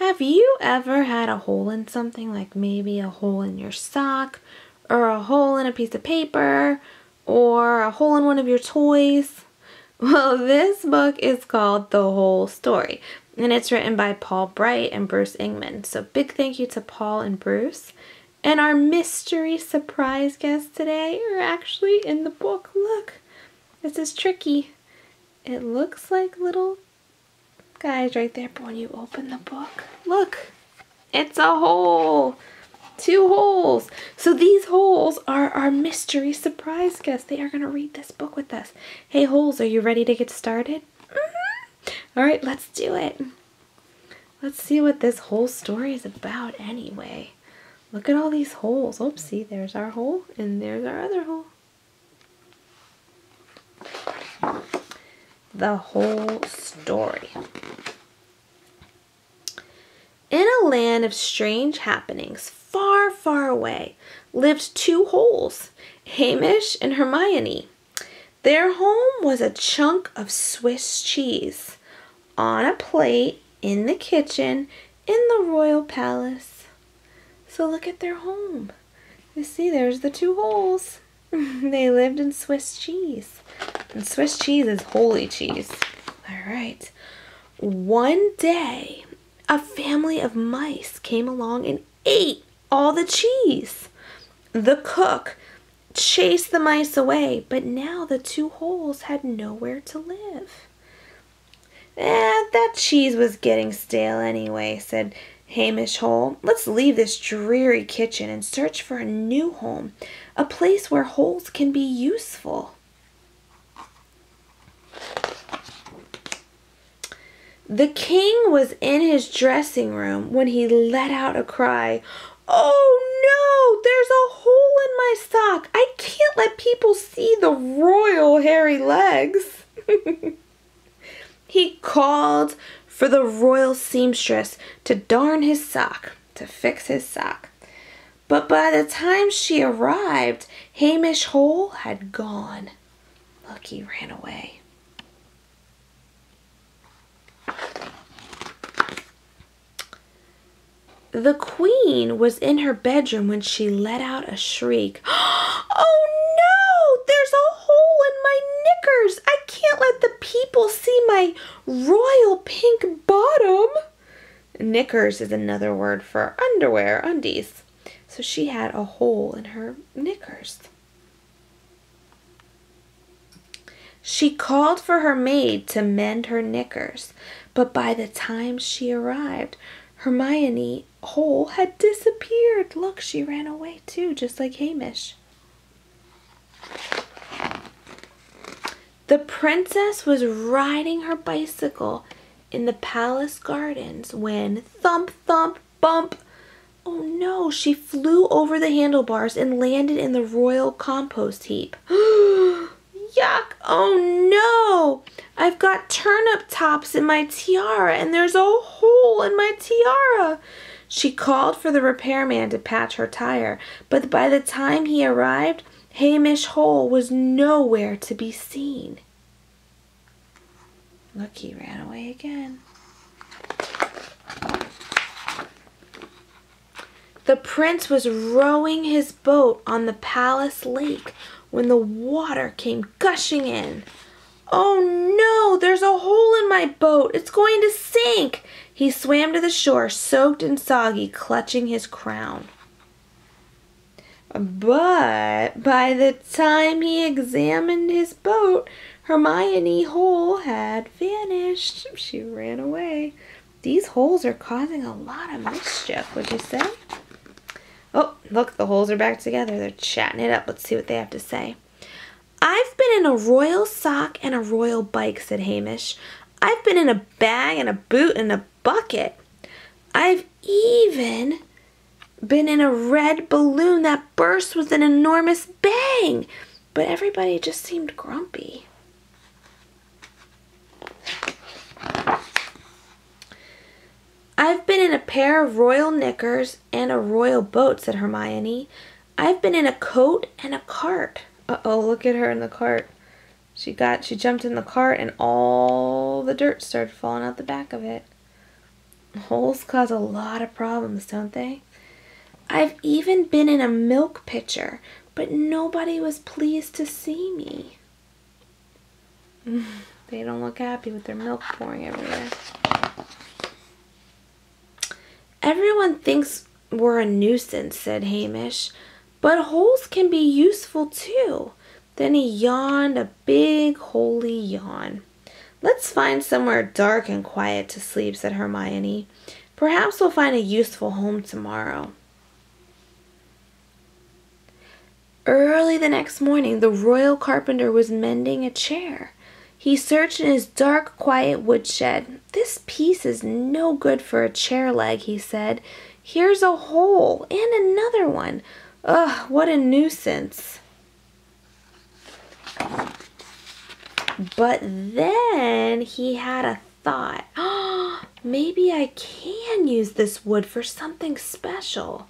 Have you ever had a hole in something, like maybe a hole in your sock, or a hole in a piece of paper, or a hole in one of your toys? Well, this book is called The Whole Story, and it's written by Paul Bright and Bruce Ingman. So big thank you to Paul and Bruce. And our mystery surprise guests today are actually in the book. Look, this is tricky. It looks like little guys right there, but when you open the book, look, it's a hole. 2 holes. So these holes are our mystery surprise guests. They are going to read this book with us. Hey holes, are you ready to get started? All right, let's do it. Let's see what this whole story is about anyway. Look at all these holes. Oopsie, there's our hole and there's our other hole. The Whole Story. In a land of strange happenings, far, far away, lived 2 holes, Hamish and Hermione. Their home was a chunk of Swiss cheese on a plate in the kitchen in the royal palace. So look at their home. You see, there's the 2 holes. They lived in Swiss cheese. And Swiss cheese is holy cheese. All right. One day, a family of mice came along and ate all the cheese. The cook chased the mice away, but now the 2 holes had nowhere to live. That cheese was getting stale anyway, said Hamish Hole. Let's leave this dreary kitchen and search for a new home, a place where holes can be useful. The king was in his dressing room when he let out a cry. Oh no, there's a hole in my sock. I can't let people see the royal hairy legs. He called for the royal seamstress to darn his sock, to fix his sock. But by the time she arrived, Hamish Hole had gone. Look, he ran away. The queen was in her bedroom when she let out a shriek. Oh no! There's a hole in my knickers! I can't let the people see my royal pink bottom. Knickers is another word for underwear, undies. So she had a hole in her knickers. She called for her maid to mend her knickers, but by the time she arrived, Hermione Hole had disappeared. Look, she ran away too, just like Hamish. The princess was riding her bicycle in the palace gardens when thump, thump, bump. Oh no, she flew over the handlebars and landed in the royal compost heap. Yuck! Oh no! I've got turnip tops in my tiara and there's a hole in my tiara. She called for the repairman to patch her tire, but by the time he arrived, Hamish Hole was nowhere to be seen. Look, he ran away again. The prince was rowing his boat on the palace lake when the water came gushing in. Oh no, there's a hole in my boat. It's going to sink. He swam to the shore, soaked and soggy, clutching his crown. But by the time he examined his boat, Hermione Hole had vanished. She ran away. These holes are causing a lot of mischief, would you say? Oh, look, the holes are back together. They're chatting it up. Let's see what they have to say. I've been in a royal sock and a royal bike, said Hamish. I've been in a bag and a boot and a bucket. I've even been in a red balloon that burst with an enormous bang. But everybody just seemed grumpy. I've been in a pair of royal knickers and a royal boat, said Hermione. I've been in a coat and a cart. Uh-oh, look at her in the cart. She jumped in the cart and all the dirt started falling out the back of it. Holes cause a lot of problems, don't they? I've even been in a milk pitcher, but nobody was pleased to see me. They don't look happy with their milk pouring everywhere. Everyone thinks we're a nuisance, said Hamish, but holes can be useful too. Then he yawned a big holy yawn. Let's find somewhere dark and quiet to sleep, said Hermione. Perhaps we'll find a useful home tomorrow. Early the next morning, the royal carpenter was mending a chair. He searched in his dark, quiet woodshed. This piece is no good for a chair leg, he said. Here's a hole and another one. Ugh, what a nuisance. But then he had a thought. Oh, maybe I can use this wood for something special.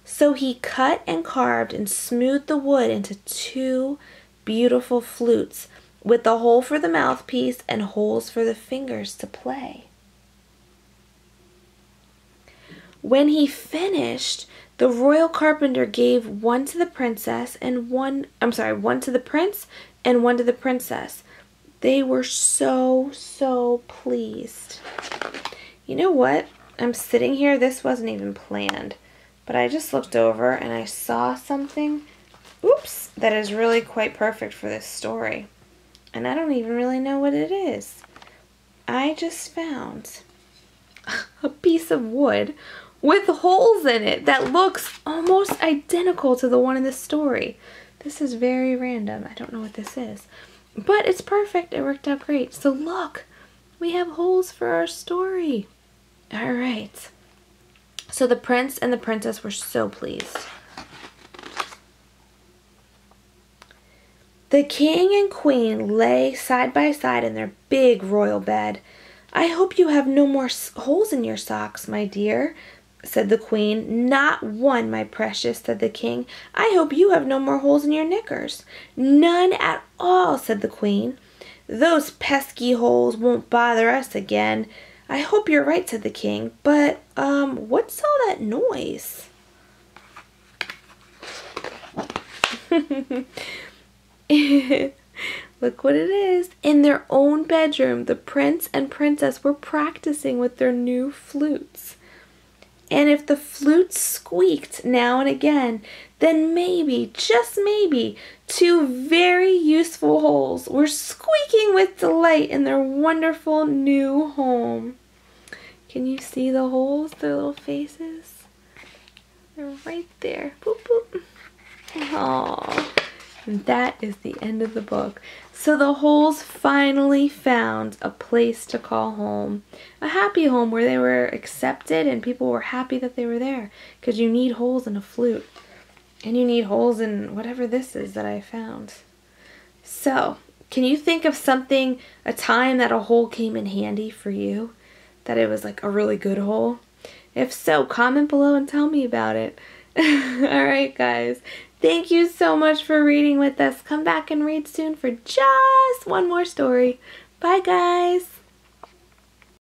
So he cut and carved and smoothed the wood into 2 beautiful flutes with a hole for the mouthpiece and holes for the fingers to play. When he finished, the royal carpenter gave one to the princess and one to the prince and one to the princess. They were so pleased. You know what? I'm sitting here, this wasn't even planned, but I just looked over and I saw something, oops, that is really quite perfect for this story. And I don't even really know what it is. I just found a piece of wood with holes in it that looks almost identical to the one in the story. This is very random. I don't know what this is. But it's perfect. It worked out great. So look, we have holes for our story. All right. So the prince and the princess were so pleased. The king and queen lay side by side in their big royal bed. I hope you have no more holes in your socks, my dear, said the queen. Not one, my precious, said the king. I hope you have no more holes in your knickers. None at all, said the queen. Those pesky holes won't bother us again. I hope you're right, said the king. But, what's all that noise? Look what it is. In their own bedroom, the prince and princess were practicing with their new flutes. And if the flutes squeaked now and again, then maybe, just maybe, 2 very useful holes were squeaking with delight in their wonderful new home. Can you see the holes, their little faces? They're right there. Boop, boop. Aww. And that is the end of the book. So the holes finally found a place to call home. A happy home where they were accepted and people were happy that they were there. Because you need holes in a flute. And you need holes in whatever this is that I found. So, can you think of something, a time that a hole came in handy for you? That it was like a really good hole? If so, comment below and tell me about it. Alright guys. Thank you so much for reading with us. Come back and read soon for just one more story. Bye guys.